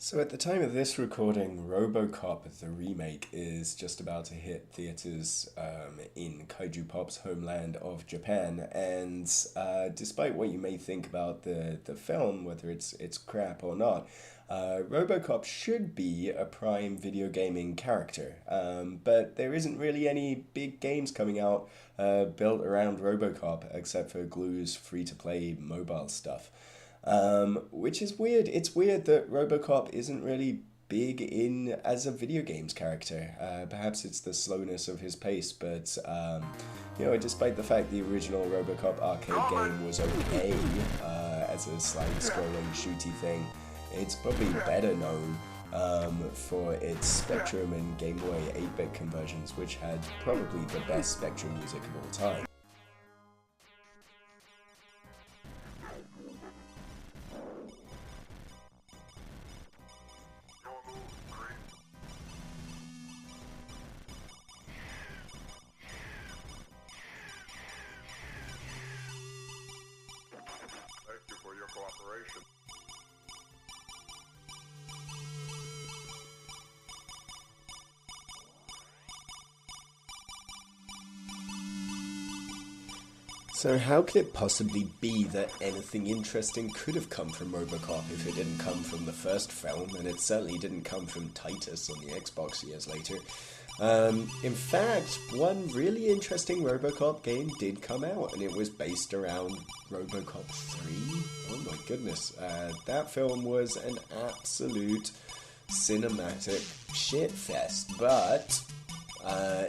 So at the time of this recording, Robocop, the remake, is just about to hit theaters in Kaiju Pop's homeland of Japan. And despite what you may think about the film, whether it's crap or not, Robocop should be a prime video gaming character. But there isn't really any big games coming out built around Robocop, except for Glue's free-to-play mobile stuff. Which is weird. It's weird that Robocop isn't really big in as a video games character. Perhaps it's the slowness of his pace, but despite the fact the original Robocop arcade game was okay as a slide-scrolling shooty thing, it's probably better known for its Spectrum and Game Boy 8-bit conversions, which had probably the best Spectrum music of all time. Thank you for your cooperation. So how could it possibly be that anything interesting could have come from Robocop if it didn't come from the first film, and it certainly didn't come from Titus on the Xbox years later? In fact, one really interesting Robocop game did come out, and it was based around Robocop 3. Oh my goodness. That film was an absolute cinematic shitfest, but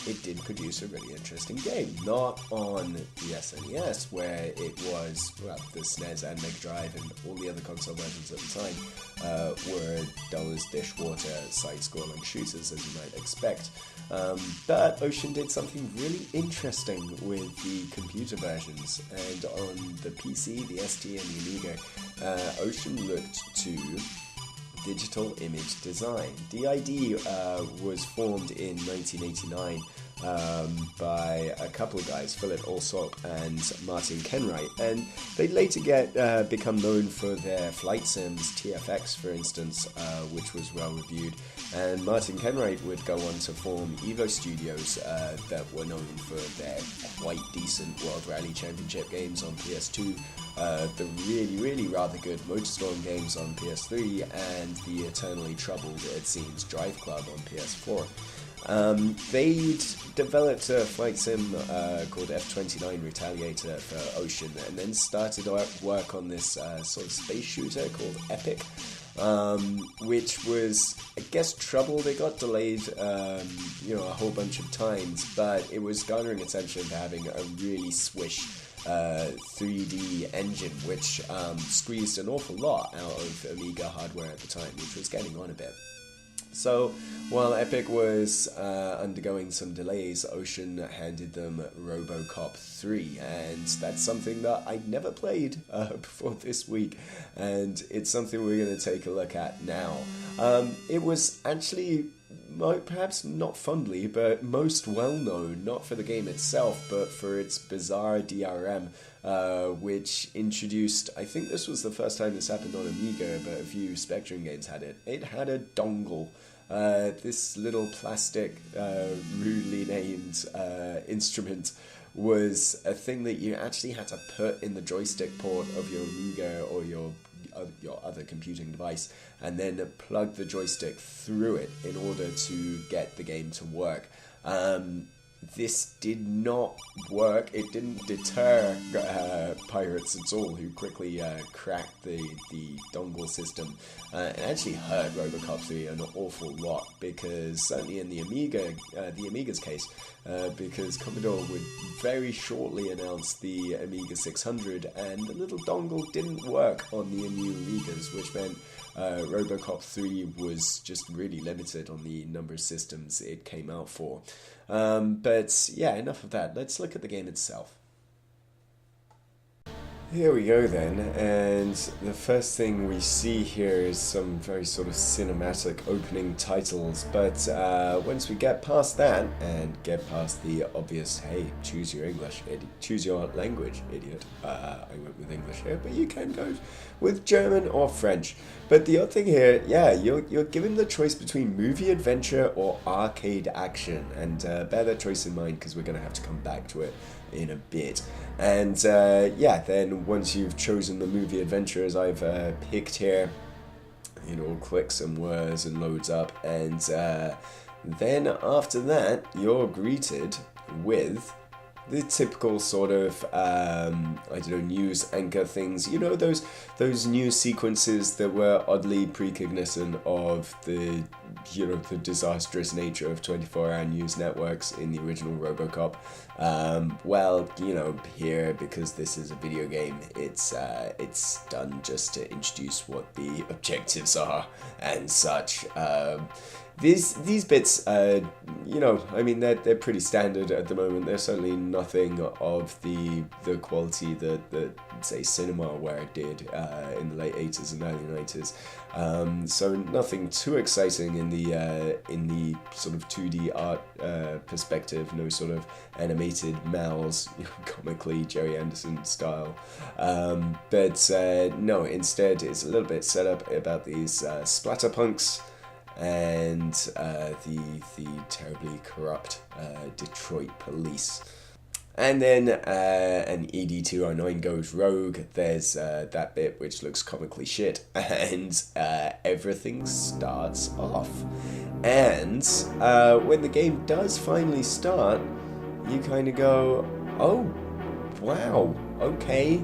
it did produce a really interesting game. Not on the SNES, where it was, well, the SNES and Mega Drive and all the other console versions at the time were dull as dishwater side-scrolling shooters, as you might expect. But Ocean did something really interesting with the computer versions, and on the PC, the ST, and the Amiga, Ocean looked to digital image design. DID was formed in 1989 by a couple of guys, Philip Alsop and Martin Kenwright, and they'd later become known for their flight sims, TFX for instance, which was well reviewed, and Martin Kenwright would go on to form Evo Studios that were known for their quite decent World Rally Championship games on PS2, the really rather good MotorStorm games on PS3, and the eternally troubled, it seems, Drive Club on PS4. They'd developed a flight sim called F-29 Retaliator for Ocean, and then started work on this sort of space shooter called Epic, which was, I guess, troubled. It got delayed, a whole bunch of times, but it was garnering attention for having a really swish 3D engine, which squeezed an awful lot out of Amiga hardware at the time, which was getting on a bit. So, while Epic was undergoing some delays, Ocean handed them Robocop 3, and that's something that I'd never played before this week, and it's something we're going to take a look at now. It was actually, perhaps not fondly, but most well-known, not for the game itself, but for its bizarre DRM, which introduced, I think this was the first time this happened on Amiga, but a few Spectrum games had it. It had a dongle. This little plastic, rudely named instrument was a thing that you actually had to put in the joystick port of your Amiga or your other computing device, and then plug the joystick through it in order to get the game to work. This did not work. It didn't deter pirates at all, who quickly cracked the dongle system. It actually hurt Robocop 3 an awful lot, because certainly in the Amiga's case, because Commodore would very shortly announce the Amiga 600, and the little dongle didn't work on the new Amigas, which meant Robocop 3 was just really limited on the number of systems it came out for. But yeah, enough of that. Let's look at the game itself. Here we go then, and the first thing we see here is some very sort of cinematic opening titles, but once we get past that and get past the obvious, hey, choose your English, choose your language, idiot. I went with English here, but you can go with German or French. But the other thing here, yeah, you're given the choice between movie adventure or arcade action, and bear that choice in mind because we're going to have to come back to it in a bit. And yeah, then once you've chosen the movie adventure as I've picked here, it all clicks and whirs and loads up, and then after that you're greeted with the typical sort of I don't know, news anchor things, you know, those news sequences that were oddly precognizant of the, you know, the disastrous nature of 24-hour news networks in the original Robocop. Well, you know, here, because this is a video game, it's done just to introduce what the objectives are and such. These bits, you know, I mean, they're pretty standard at the moment. There's certainly nothing of the quality that say Cinemaware did in the late 80s and early 90s. So nothing too exciting in the sort of 2D art perspective. No sort of animated mouths, you know, comically Jerry Anderson style. But no, instead it's a little bit set up about these splatterpunks and the terribly corrupt Detroit police. And then an ED209 goes rogue. There's that bit which looks comically shit, and everything starts off. And when the game does finally start, you kind of go, oh, wow, okay,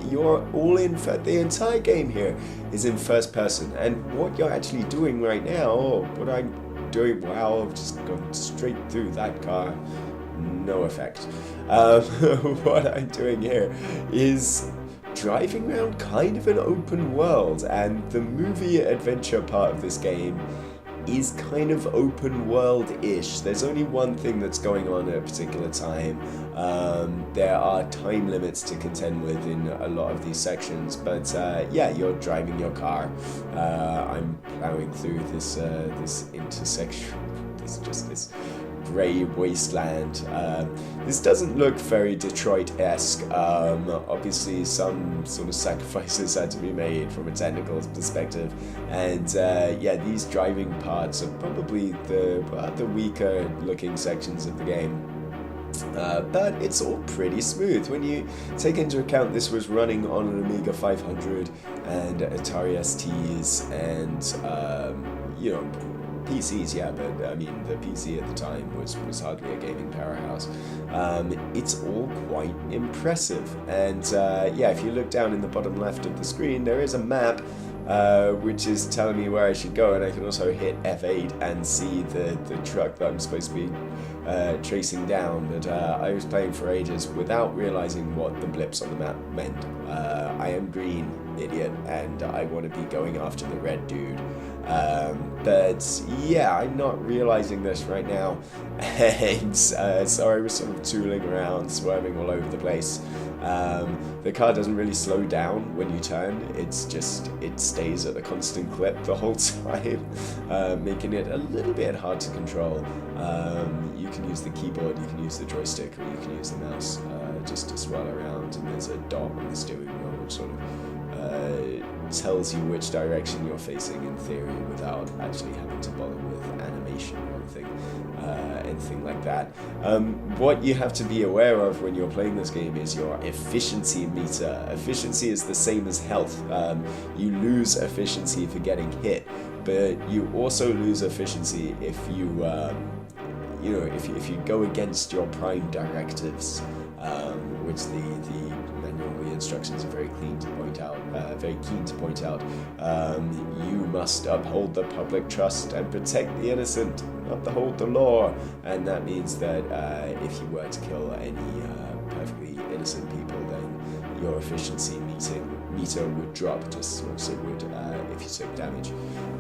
you're all in for the entire game here is in first person, and what you're actually doing right now, or what I'm doing, wow, I've just gone straight through that car, no effect. What I'm doing here is driving around kind of an open world, and the movie adventure part of this game is kind of open world-ish. There's only one thing that's going on at a particular time. There are time limits to contend with in a lot of these sections, but yeah, you're driving your car. I'm plowing through this intersection. This grey wasteland. This doesn't look very Detroit-esque. Obviously some sort of sacrifices had to be made from a technical perspective, and yeah, these driving parts are probably the weaker looking sections of the game. But it's all pretty smooth when you take into account this was running on an Amiga 500 and Atari STs and you know, PCs, yeah, but I mean the PC at the time was hardly a gaming powerhouse. It's all quite impressive, and yeah, if you look down in the bottom left of the screen, there is a map which is telling me where I should go, and I can also hit F8 and see the truck that I'm supposed to be tracing down. But I was playing for ages without realizing what the blips on the map meant. I am green, idiot, and I want to be going after the red dude. But yeah, I'm not realizing this right now, and so I was sort of tooling around, swerving all over the place. The car doesn't really slow down when you turn, it stays at a constant clip the whole time, making it a little bit hard to control. You can use the keyboard, you can use the joystick, or you can use the mouse just to swirl around, and there's a dot on the steering wheel which sort of tells you which direction you're facing in theory without actually having to bother with animation or anything like that. What you have to be aware of when you're playing this game is your efficiency meter. Efficiency is the same as health. You lose efficiency for getting hit, but you also lose efficiency if you you know, if you go against your prime directives, which the manual instructions are very keen to point out. You must uphold the public trust and protect the innocent, uphold the law, and that means that if you were to kill any perfectly innocent people, then your efficiency meter would drop just as it would if you took damage.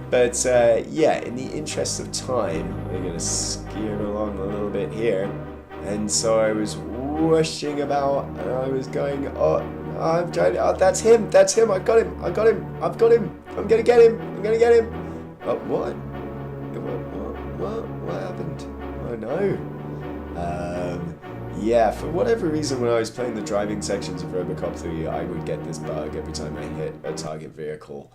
But yeah, in the interest of time, I'm going to skirt along a little bit here. And so I was rushing about, and I was going, oh, I'm trying. Oh, that's him. That's him. I got him. I got him. I've got him. I'm gonna get him. I'm gonna get him. Oh, what? What happened? Oh no. Yeah, for whatever reason, when I was playing the driving sections of Robocop 3, I would get this bug every time I hit a target vehicle.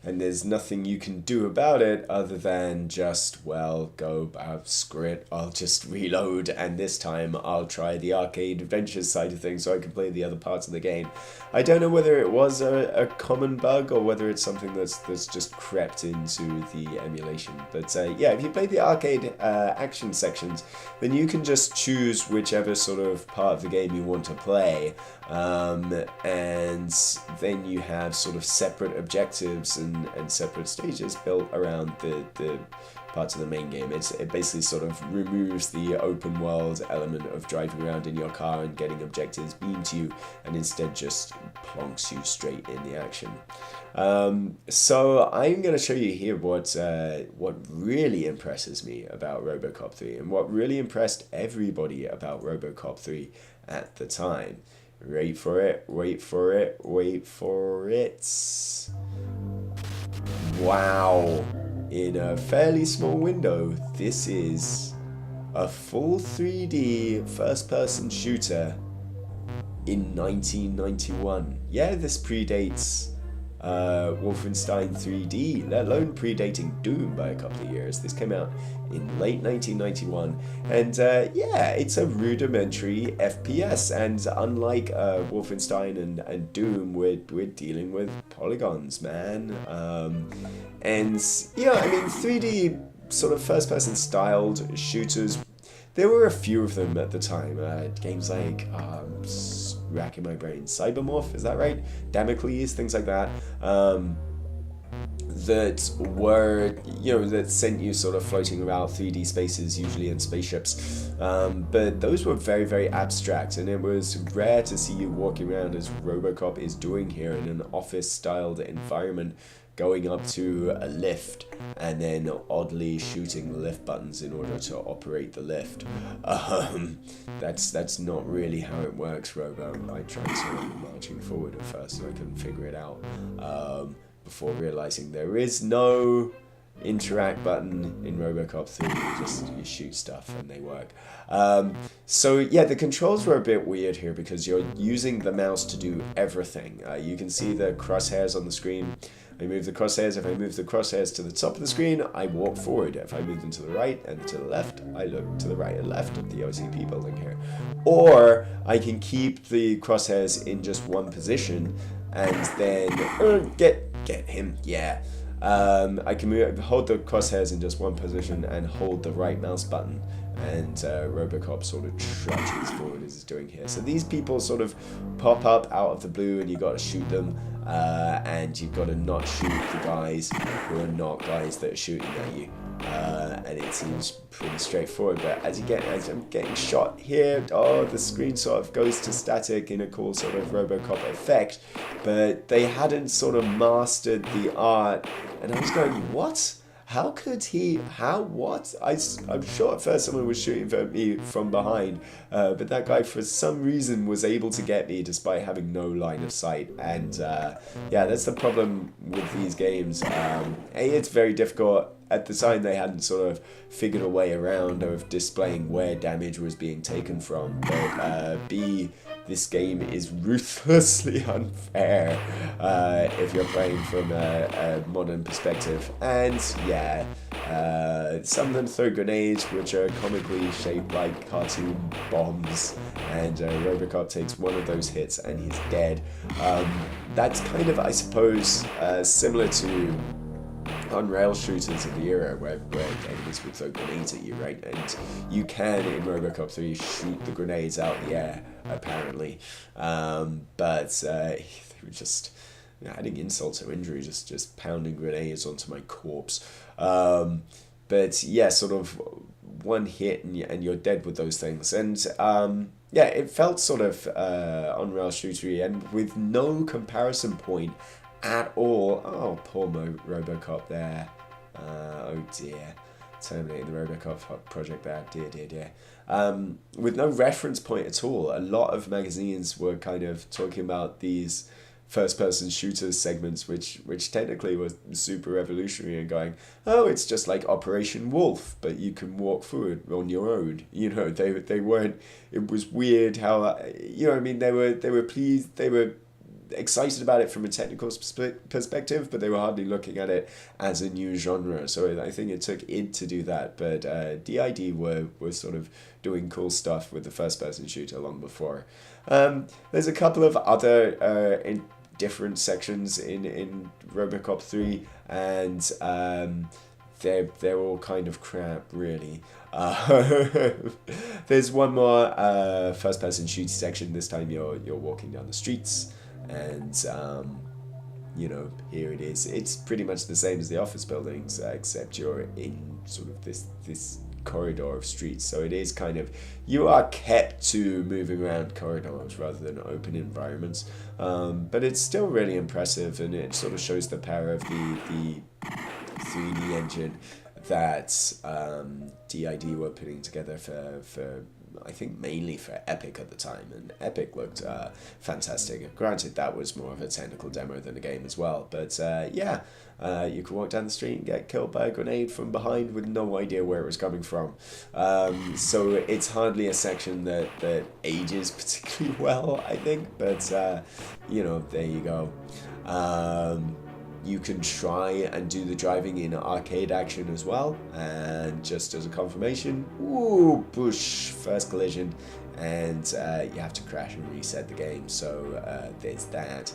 And there's nothing you can do about it other than just, well, go, screw it, I'll just reload, and this time I'll try the arcade adventures side of things so I can play the other parts of the game. I don't know whether it was a common bug or whether it's something that's just crept into the emulation. But yeah, if you play the arcade action sections, then you can just choose whichever sort of part of the game you want to play. And then you have sort of separate objectives and separate stages built around the parts of the main game. It basically sort of removes the open world element of driving around in your car and getting objectives beamed to you, and instead just plonks you straight in the action. So I'm going to show you here what really impresses me about Robocop 3 and what really impressed everybody about Robocop 3 at the time. Wait for it, wait for it, wait for it. Wow. In a fairly small window, this is a full 3D first-person shooter in 1991. Yeah, this predates Wolfenstein 3D, let alone predating Doom by a couple of years. This came out in late 1991, and yeah, it's a rudimentary FPS, and unlike Wolfenstein and Doom, we're dealing with polygons, man. And yeah, I mean, 3D sort of first-person styled shooters, there were a few of them at the time. Games like, racking my brain, Cybermorph, is that right? Damocles, things like that. That were, that sent you sort of floating around 3D spaces, usually in spaceships. But those were very, very abstract, and it was rare to see you walking around as Robocop is doing here in an office-styled environment, going up to a lift and then oddly shooting the lift buttons in order to operate the lift. That's not really how it works, Robo. I tried sort of marching forward at first and I couldn't figure it out, before realizing there is no interact button in Robocop 3. You shoot stuff and they work. So yeah, the controls were a bit weird here because you're using the mouse to do everything. You can see the crosshairs on the screen. I move the crosshairs. If I move the crosshairs to the top of the screen, I walk forward. If I move them to the right and to the left, I look to the right and left of the OCP building here. Or I can keep the crosshairs in just one position and then get him, yeah. I can hold the crosshairs in just one position and hold the right mouse button, and Robocop sort of trudges forward as he's doing here. So these people sort of pop up out of the blue and you got to shoot them, and you've got to not shoot the guys who are not guys that are shooting at you. And it seems pretty straightforward, but as I'm getting shot here, the screen sort of goes to static in a cool sort of Robocop effect, but they hadn't sort of mastered the art, and I was going, what? How could he, what? I'm sure at first someone was shooting at me from behind, but that guy for some reason was able to get me despite having no line of sight, and yeah, that's the problem with these games. A, it's very difficult. At the time, they hadn't sort of figured a way around of displaying where damage was being taken from, but B, this game is ruthlessly unfair if you're playing from a modern perspective. And yeah, some of them throw grenades which are comically shaped like cartoon bombs, and Robocop takes one of those hits and he's dead. That's kind of, I suppose, similar to on-rail shooters of the era where enemies would throw grenades at you, right? And you can, in Robocop 3, shoot the grenades out the air, apparently. But they were just adding insult to injury, just pounding grenades onto my corpse. But yeah, sort of one hit and you're dead with those things. And yeah, it felt sort of on-rail shootery and with no comparison point at all. Oh, poor Robocop there. Oh dear. terminating the Robocop project there. Dear. With no reference point at all. A lot of magazines were kind of talking about these first-person shooter segments, which technically was super revolutionary, and going, oh, it's just like Operation Wolf, but you can walk through it on your own. They weren't. It was weird how I mean, they were pleased, they were excited about it from a technical perspective, but they were hardly looking at it as a new genre. So I think it took id to do that, but DID were sort of doing cool stuff with the first-person shooter long before. There's a couple of other different sections in Robocop 3, and they're all kind of crap, really. There's one more first-person shooter section. This time you're walking down the streets, and here it is. It's pretty much the same as the office buildings, except you're in sort of this corridor of streets. So it is kind of, you are kept to moving around corridors rather than open environments. But it's still really impressive, and it sort of shows the power of the 3D engine that DID were putting together for I think mainly for Epic at the time, and Epic looked fantastic. Granted, that was more of a technical demo than a game as well, but you could walk down the street and get killed by a grenade from behind with no idea where it was coming from. So it's hardly a section that ages particularly well, I think, but there you go. You can try and do the driving in arcade action as well, and just as a confirmation, push, first collision, and you have to crash and reset the game, so there's that.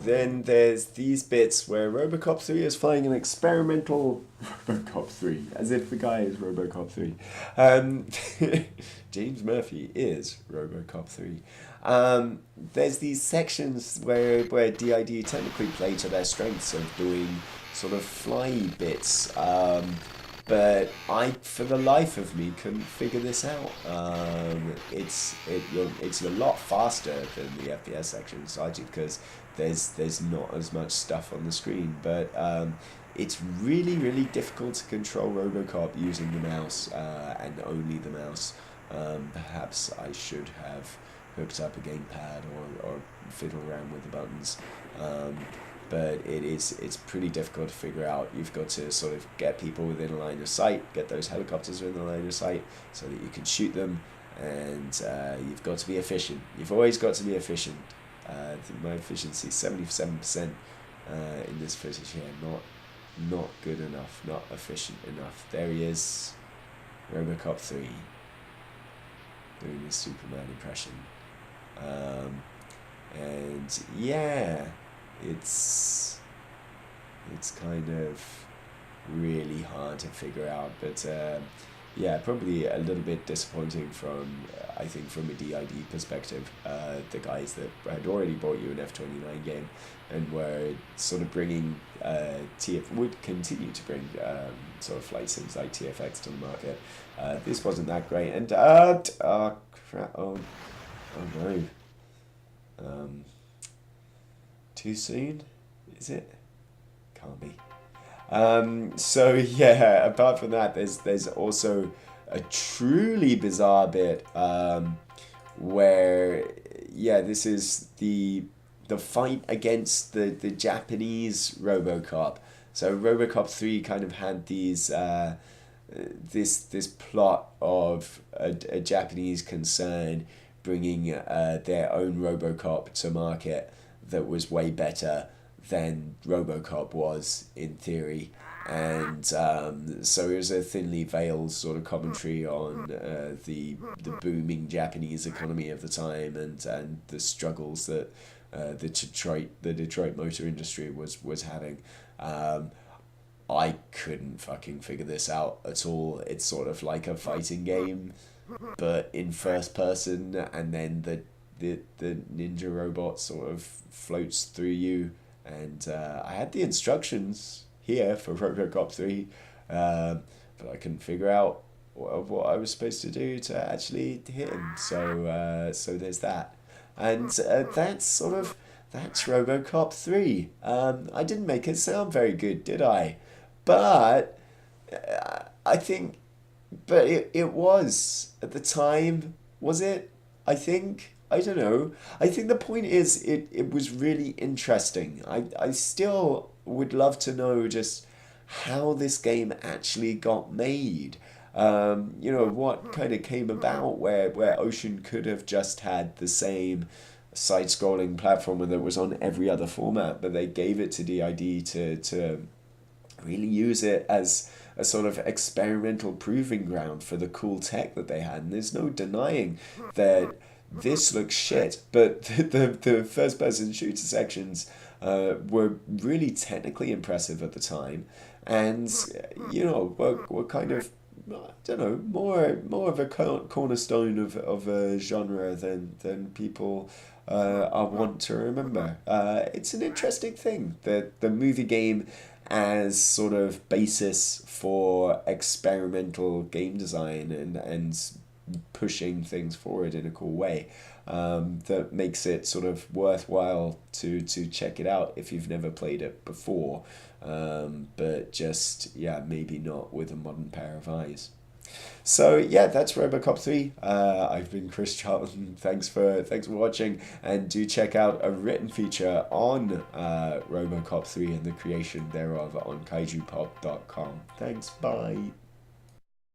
Then there's these bits where Robocop 3 is flying an experimental Robocop 3, as if the guy is Robocop 3. James Murphy is Robocop 3. There's these sections where DID technically play to their strengths of doing sort of fly bits, but I, for the life of me, couldn't figure this out. It's a lot faster than the FPS sections, largely because there's not as much stuff on the screen, but it's really, really difficult to control Robocop using the mouse, and only the mouse. Perhaps I should have hooked up a gamepad or fiddle around with the buttons, but it's pretty difficult to figure out. You've got to sort of get people within a line of sight, get those helicopters within a line of sight so that you can shoot them, and you've got to be efficient. You've always got to be efficient. I think my efficiency is 77% in this footage here. Not good enough, not efficient enough. There he is, Robocop 3, doing his Superman impression. And yeah, it's kind of really hard to figure out, but probably a little bit disappointing from a DID perspective. The guys that had already bought you an F-29 game and were sort of bringing would continue to bring sort of flight sims like TFX to the market. This wasn't that great, and crap, oh no. Too soon? Is it? Can't be. So yeah, apart from that, there's also a truly bizarre bit where this is the fight against the Japanese Robocop. So Robocop 3 kind of had these this plot of a Japanese concern bringing their own Robocop to market that was way better than Robocop was in theory, and so it was a thinly veiled sort of commentary on the booming Japanese economy of the time, and the struggles that the Detroit motor industry was having. I couldn't fucking figure this out at all. It's sort of like a fighting game, but in first person, and then the ninja robot sort of floats through you. And I had the instructions here for Robocop 3, but I couldn't figure out what I was supposed to do to actually hit him. So there's that, and that's Robocop 3. I didn't make it sound very good, did I? But I think, but it was at the time, was it? I think. I don't know. I think the point is it was really interesting. I still would love to know just how this game actually got made. What kind of came about where Ocean could have just had the same side-scrolling platformer that was on every other format, but they gave it to DID to really use it as a sort of experimental proving ground for the cool tech that they had. And there's no denying that this looks shit, but the first person shooter sections were really technically impressive at the time, and were kind of, I don't know, more of a cornerstone of a genre than people are want to remember. It's an interesting thing that the movie game as sort of basis for experimental game design and pushing things forward in a cool way, that makes it sort of worthwhile to check it out if you've never played it before, but just, yeah, maybe not with a modern pair of eyes. So yeah, that's Robocop 3. I've been Chris Charlton. Thanks for watching, and do check out a written feature on Robocop 3 and the creation thereof on kaijupop.com. Thanks, bye.